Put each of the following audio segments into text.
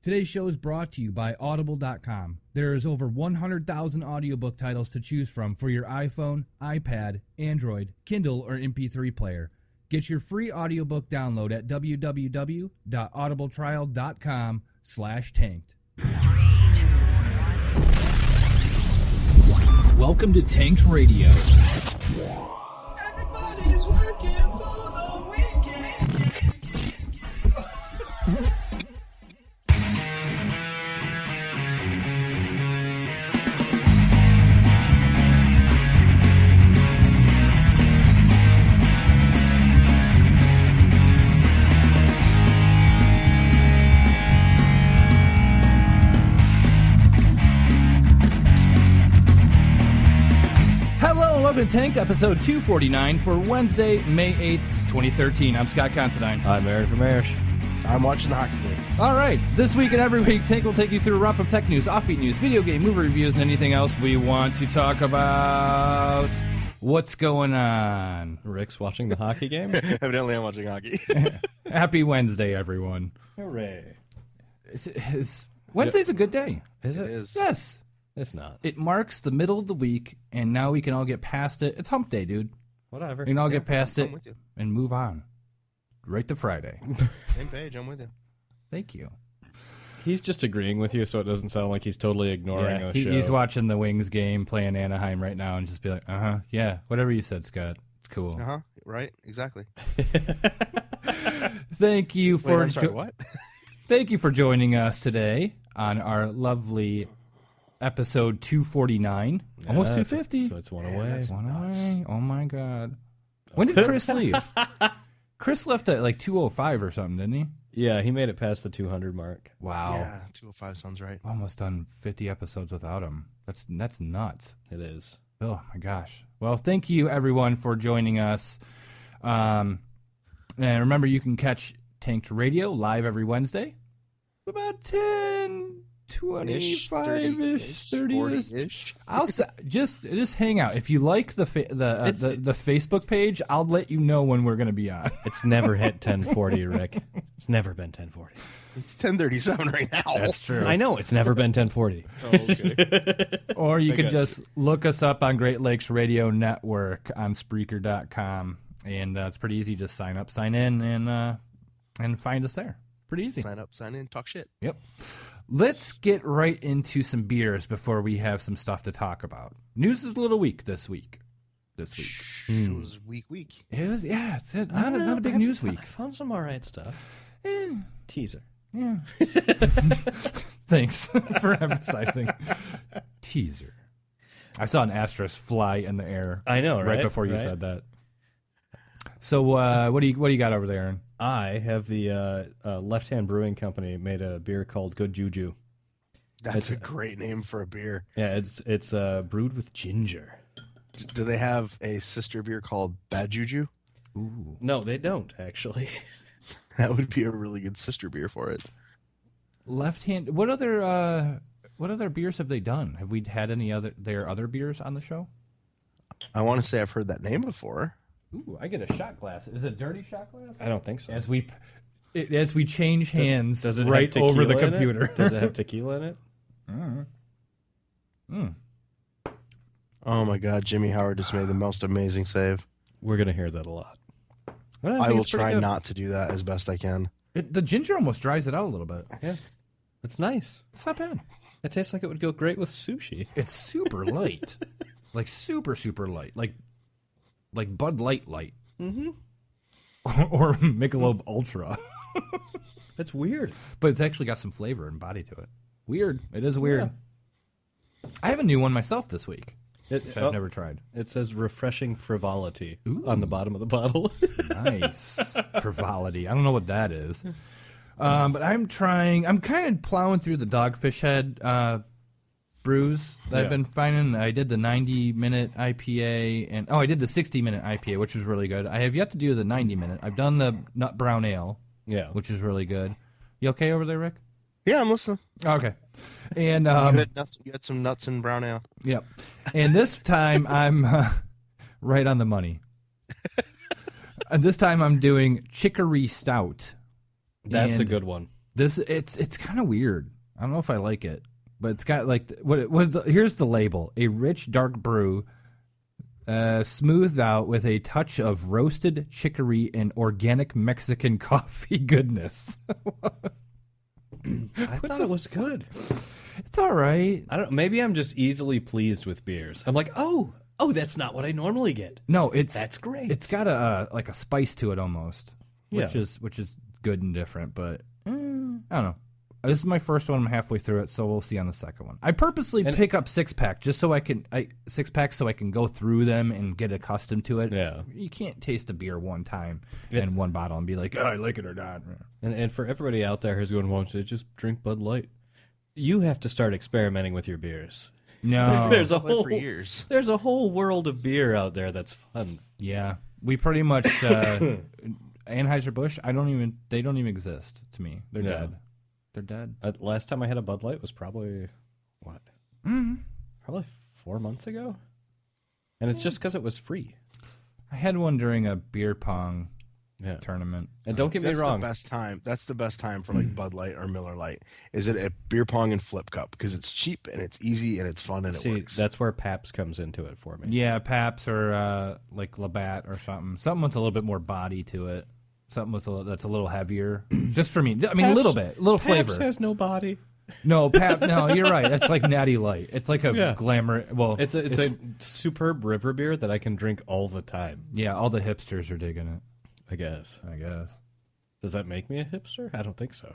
Today's show is brought to you by Audible.com. There is over 100,000 audiobook titles to choose from for your iPhone, iPad, Android, Kindle, or MP3 player. Get your free audiobook download at www.audibletrial.com/tanked. Welcome to Tanked Radio. Everybody's working for the weekend. Welcome to Tanked, episode 249 for Wednesday, May 8th, 2013. I'm Scott Considine. I'm Aaron from Marish. I'm watching the hockey game. All right, this week and every week, Tank will take you through a wrap of tech news, offbeat news, video game, movie reviews, and anything else we want to talk about. What's going on? Rick's watching the hockey game? Evidently, I'm watching hockey. Happy Wednesday, everyone. Hooray. Wednesday's a good day. Is it? It is. Yes. It's not. It marks the middle of the week, and now we can all get past it. It's hump day, dude. Whatever. We can all get past I'm it with you. and move on. Right to Friday. Same page. I'm with you. Thank you. He's just agreeing with you so it doesn't sound like he's totally ignoring the show. He's watching the Wings game, playing Anaheim right now, and just be like, yeah, whatever you said, Scott. It's cool. Right. Exactly. Thank you for Wait, I'm sorry, what? Thank you for joining us today on our lovely episode 249. Almost 250. So it's one away. That's One nuts. away. Oh my God. When did Chris leave? Chris left at like 205 or something, didn't he? Yeah, he made it past the 200 mark. Wow. Yeah, 205 sounds right. Almost done 50 episodes without him. That's nuts. It is. Oh my gosh. Well, thank you everyone for joining us. And remember, you can catch Tanked Radio live every Wednesday. About 10, 25-ish, 30-ish. 40-ish. I'll say, just hang out. If you like the Facebook page, I'll let you know when we're going to be on. It's never hit 1040, Rick. It's never been 1040. It's 10:37 right now. That's true. I know, it's never been 1040. Oh, okay. Or you I could got just look us up on Great Lakes Radio Network on Spreaker.com. And it's pretty easy. Just sign up, sign in, and find us there. Pretty easy. Sign up, sign in, talk shit. Yep. Let's get right into some beers before we have some stuff to talk about. News is a little weak this week. It was week. It was, yeah, it's not a big news week. I found some alright stuff. Teaser. Yeah. Thanks for emphasizing. Teaser. I saw an asterisk fly in the air. I know, right? Right before you said that. So what do you got over there, Aaron? I have the Left Hand Brewing Company made a beer called Good Juju. That's a great name for a beer. Yeah, it's brewed with ginger. Do they have a sister beer called Bad Juju? Ooh. No, they don't, actually. That would be a really good sister beer for it. Left Hand. What other beers have they done? Have we had any other beers on the show? I want to say I've heard that name before. Ooh, I get a shot glass. Is it a dirty shot glass? I don't think so. As we change hands Does it right have over the tequila in it? computer. Does it have tequila in it? Oh my God, Jimmy Howard just made the most amazing save. We're going to hear that a lot. I will try not to do that as best I can. The ginger almost dries it out a little bit. Yeah. It's nice. It's not bad. It tastes like it would go great with sushi. It's super light. Like super, super light. Like Bud Light. Mm-hmm. Or Michelob Ultra. That's weird. But it's actually got some flavor and body to it. Weird. It is weird. Yeah. I have a new one myself this week. I've never tried. It says refreshing frivolity on the bottom of the bottle. Nice. Frivolity. I don't know what that is. But I'm kind of plowing through the Dogfish Head brews that I've been finding. I did the 90-minute IPA, and I did the 60-minute IPA, which was really good. I have yet to do the 90-minute. I've done the Nut Brown Ale, which is really good. You okay over there, Rick? Yeah, I'm listening. Okay. And you had some nuts in brown ale. Yep. And this time I'm right on the money. And this time I'm doing Chicory Stout. That's a good one. It's kind of weird. I don't know if I like it, but it's got like here's the label: a rich dark brew, smoothed out with a touch of roasted chicory and organic Mexican coffee goodness. I thought it was good. It's all right. I don't. Maybe I'm just easily pleased with beers. I'm like, oh, that's not what I normally get. No, that's great. It's got a spice to it almost, which Yeah. is good and different. But I don't know. This is my first one. I'm halfway through it, so we'll see on the second one. I purposely pick up six packs so I can go through them and get accustomed to it. Yeah. You can't taste a beer one time in one bottle and be like, oh, I like it or not. And for everybody out there who's going, won't you just drink Bud Light? You have to start experimenting with your beers. No, There's a Played whole for years. There's a whole world of beer out there that's fun. yeah, we pretty much Anheuser-Busch. They don't even exist to me. They're Yeah. dead. They're dead. Last time I had a Bud Light was probably what? Probably 4 months ago. And it's just because it was free. I had one during a beer pong Yeah. tournament. And don't get me That's wrong. the best time. That's the best time for like Bud Light or Miller Light. Is it a beer pong and flip cup because it's cheap and it's easy and it's fun and it See, works. that's where Pabst comes into it for me. Yeah, Paps or like Labatt or something with a little bit more body to it. Something that's a little heavier. Just for me. I mean, a little flavor. Pabst has no body. No, no, you're right. It's like Natty Light. It's like a glamour. Well, It's a superb river beer that I can drink all the time, yeah. All the hipsters are digging it. I guess. Does that make me a hipster? I don't think so.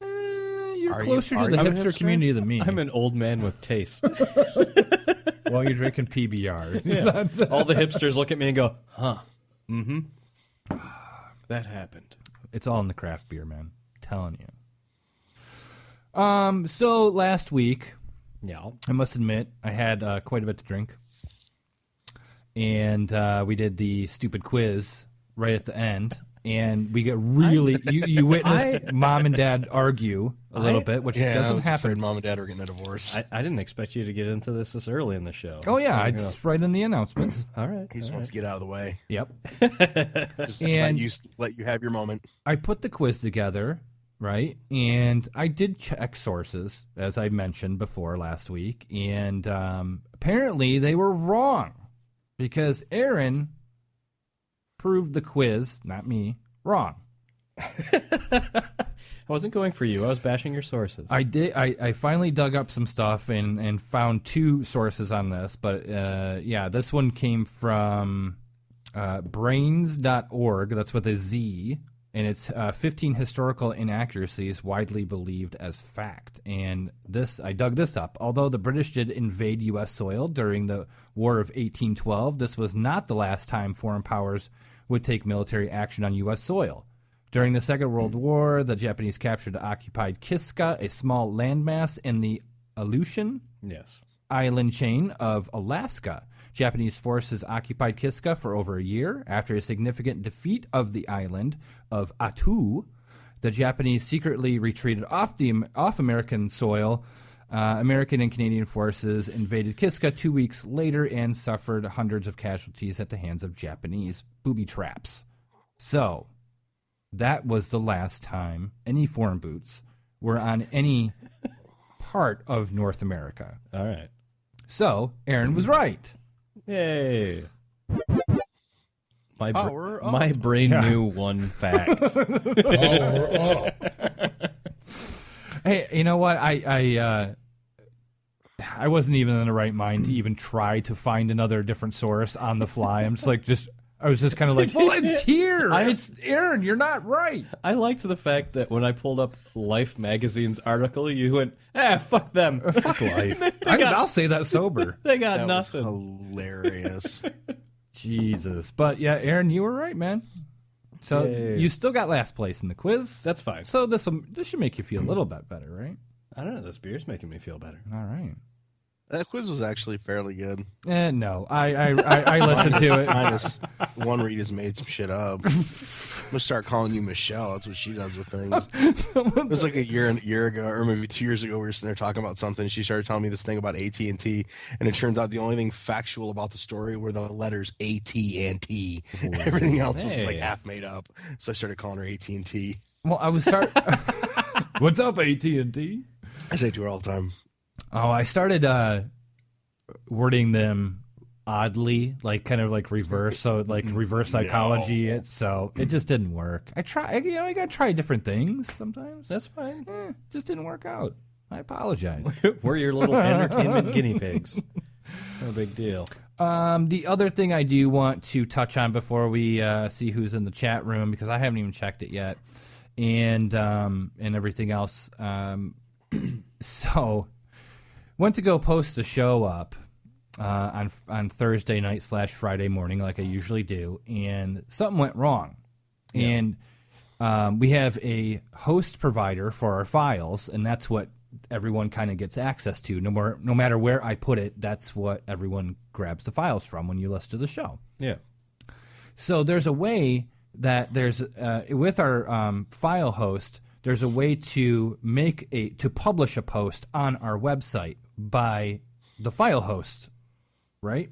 You're Are you- closer are to the you a hipster hipster? community than me. I'm an old man with taste. While you're drinking PBR. All the hipsters look at me and go, huh, mm-hmm. That happened. It's all in the craft beer, man. I'm telling you. So last week, Yeah. I must admit, I had quite a bit to drink. And we did the stupid quiz right at the end. And we get really, you witnessed Mom and Dad argue a little bit, which I doesn't was happen. afraid Mom and Dad were getting a divorce. I didn't expect you to get into this early in the show. Oh, yeah, You it's right in the announcements. know. All right. he just all wants to right. get out of the way. Yep. Just And- let you have your moment. I put the quiz together, right? And I did check sources, as I mentioned before last week. And apparently they were wrong because Aaron proved the quiz, not me, wrong. I wasn't going for you. I was bashing your sources. I did. I finally dug up some stuff and found two sources on this. But, yeah, this one came from brains.org. That's with a Z. And it's 15 historical inaccuracies widely believed as fact. And I dug this up. Although the British did invade U.S. soil during the War of 1812, this was not the last time foreign powers would take military action on U.S. soil. During the Second World War, the Japanese captured occupied Kiska, a small landmass in the Aleutian yes. island chain of Alaska. Japanese forces occupied Kiska for over a year. After a significant defeat of the island of Attu, the Japanese secretly retreated off American soil. American and Canadian forces invaded Kiska 2 weeks later and suffered hundreds of casualties at the hands of Japanese booby traps. So, that was the last time any foreign boots were on any part of North America. All right. So, Aaron was right. Yay. Power up. My brain knew one fact. Hey, you know what? I wasn't even in the right mind to even try to find another different source on the fly. I was just kind of like, well, it's here. It's Aaron. You're not right. I liked the fact that when I pulled up Life magazine's article, you went, fuck them. Fuck life. I'll say that sober. They got That nothing. was hilarious. Jesus. But yeah, Aaron, you were right, man. So Yay. you still got last place in the quiz. That's fine. So this should make you feel a little bit better, right? I don't know. This beer's making me feel better. All right. That quiz was actually fairly good. No, I listened to it. Minus one read has made some shit up. I'm gonna start calling you Michelle. That's what she does with things. It was like a year ago, or maybe 2 years ago. We were sitting there talking about something. She started telling me this thing about AT&T, and it turns out the only thing factual about the story were the letters AT and T. Everything else was like Hey. half made up. So I started calling her AT&T. Well, I was What's up, AT&T? I say to her all the time. Oh, I started wording them oddly, like kind of like reverse, so like reverse psychology. So it just didn't work. I gotta try different things sometimes. That's fine. Just didn't work out. I apologize. We're your little entertainment guinea pigs. No big deal. The other thing I do want to touch on before we see who's in the chat room, because I haven't even checked it yet, and everything else. So went to go post the show up on Thursday night / Friday morning, like I usually do, and something went wrong. Yeah. And we have a host provider for our files, and that's what everyone kind of gets access to. No matter where I put it, that's what everyone grabs the files from when you listen to the show. Yeah. So there's a way that there's with our file host, there's a way to publish a post on our website by the file host, right?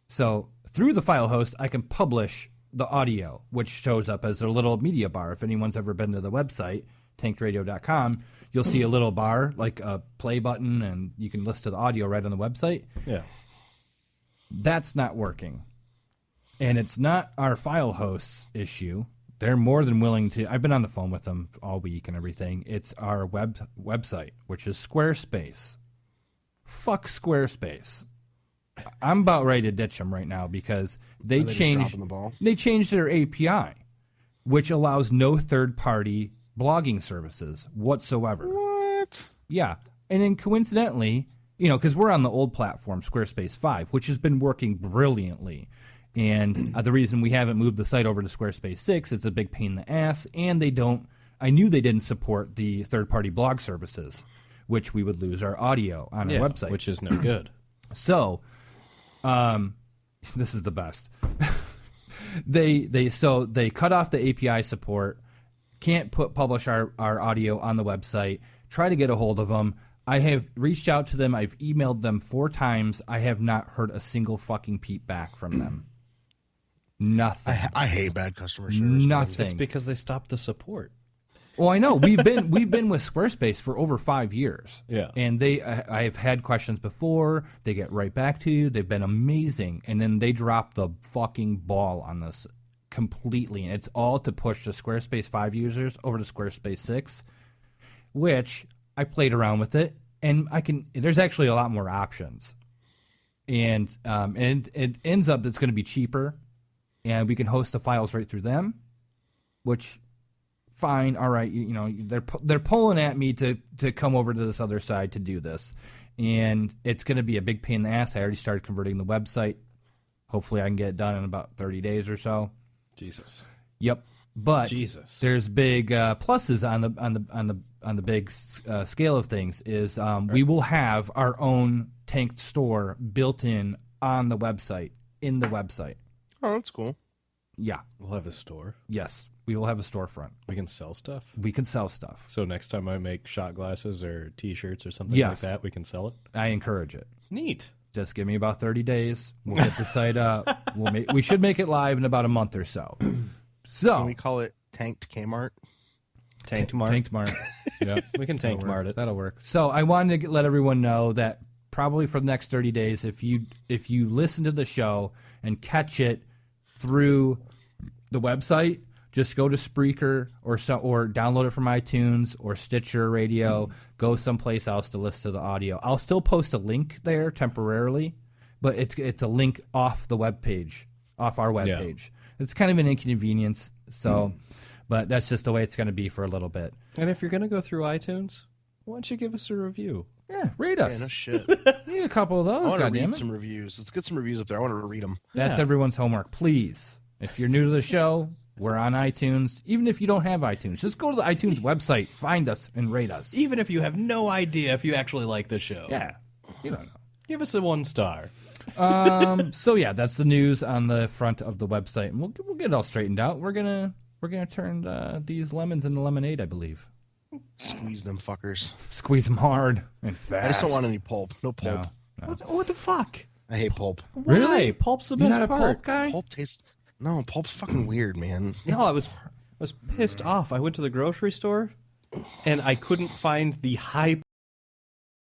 So through the file host, I can publish the audio, which shows up as a little media bar. If anyone's ever been to the website, tankedradio.com, you'll see a little bar, like a play button, and you can listen to the audio right on the website. Yeah. That's not working. And it's not our file host's issue. They're more than willing to. I've been on the phone with them all week and everything. It's our website, which is Squarespace. Fuck Squarespace. I'm about ready to ditch them right now because they changed their API, which allows no third-party blogging services whatsoever. What? Yeah. And then coincidentally, because we're on the old platform, Squarespace 5, which has been working brilliantly. And the reason we haven't moved the site over to Squarespace 6 is a big pain in the ass, and I knew they didn't support the third-party blog services, which we would lose our audio on our website. Which is no good. So, this is the best. They cut off the API support, can't publish our audio on the website, try to get a hold of them. I have reached out to them. I've emailed them 4 times. I have not heard a single fucking peep back from them. Nothing. I hate bad customer service. Nothing. It's because they stopped the support. Well, I know we've been with Squarespace for over 5 years. Yeah, and I've had questions before. They get right back to you. They've been amazing, and then they drop the fucking ball on this completely. And it's all to push the Squarespace 5 users over to Squarespace 6, which I played around with it, and there's actually a lot more options, and it ends up it's going to be cheaper, and we can host the files right through them, which. Fine, all right, they're pulling at me to come over to this other side to do this, and it's going to be a big pain in the ass. I already started converting the website. Hopefully, I can get it done in about 30 days or so. Jesus. Yep, but Jesus. There's big pluses on the big scale of things. Is we will have our own tanked store built in on the website in the website. Oh, that's cool. Yeah, we'll have a store. Yes. We will have a storefront. We can sell stuff? We can sell stuff. So next time I make shot glasses or T-shirts or something like that, we can sell it? I encourage it. Neat. Just give me about 30 days. We'll get the site up. We should make it live in about a month or so. So can we call it Tanked Kmart? Tanked Mart? Tanked Mart. Yep. We can Tanked Mart it. That'll work. So I wanted to let everyone know that probably for the next 30 days, if you listen to the show and catch it through the website, just go to Spreaker or download it from iTunes or Stitcher Radio. Go someplace else to listen to the audio. I'll still post a link there temporarily, but it's a link off the webpage, off our webpage. Yeah. It's kind of an inconvenience, so, but that's just the way it's going to be for a little bit. And if you're going to go through iTunes, why don't you give us a review? Yeah, rate us. Yeah, no shit. We need a couple of those. I want to read it. some reviews. Let's get some reviews up there. I want to read them. That's everyone's homework. Please, if you're new to the show. We're on iTunes. Even if you don't have iTunes, just go to the iTunes website, find us, and rate us. Even if you have no idea if you actually like the show. Yeah. You don't know. Give us a 1 star. So yeah, that's the news on the front of the website, and we'll get it all straightened out. We're gonna turn these lemons into lemonade, I believe. Squeeze them fuckers. Squeeze them hard and fast. I just don't want any pulp. No pulp. No. What the fuck? I hate pulp. Why? Really? Pulp's the You're best not a part. pulp guy? Pulp tastes... No, pulp's fucking weird, man. No, I was pissed off. I went to the grocery store. and I couldn't find the High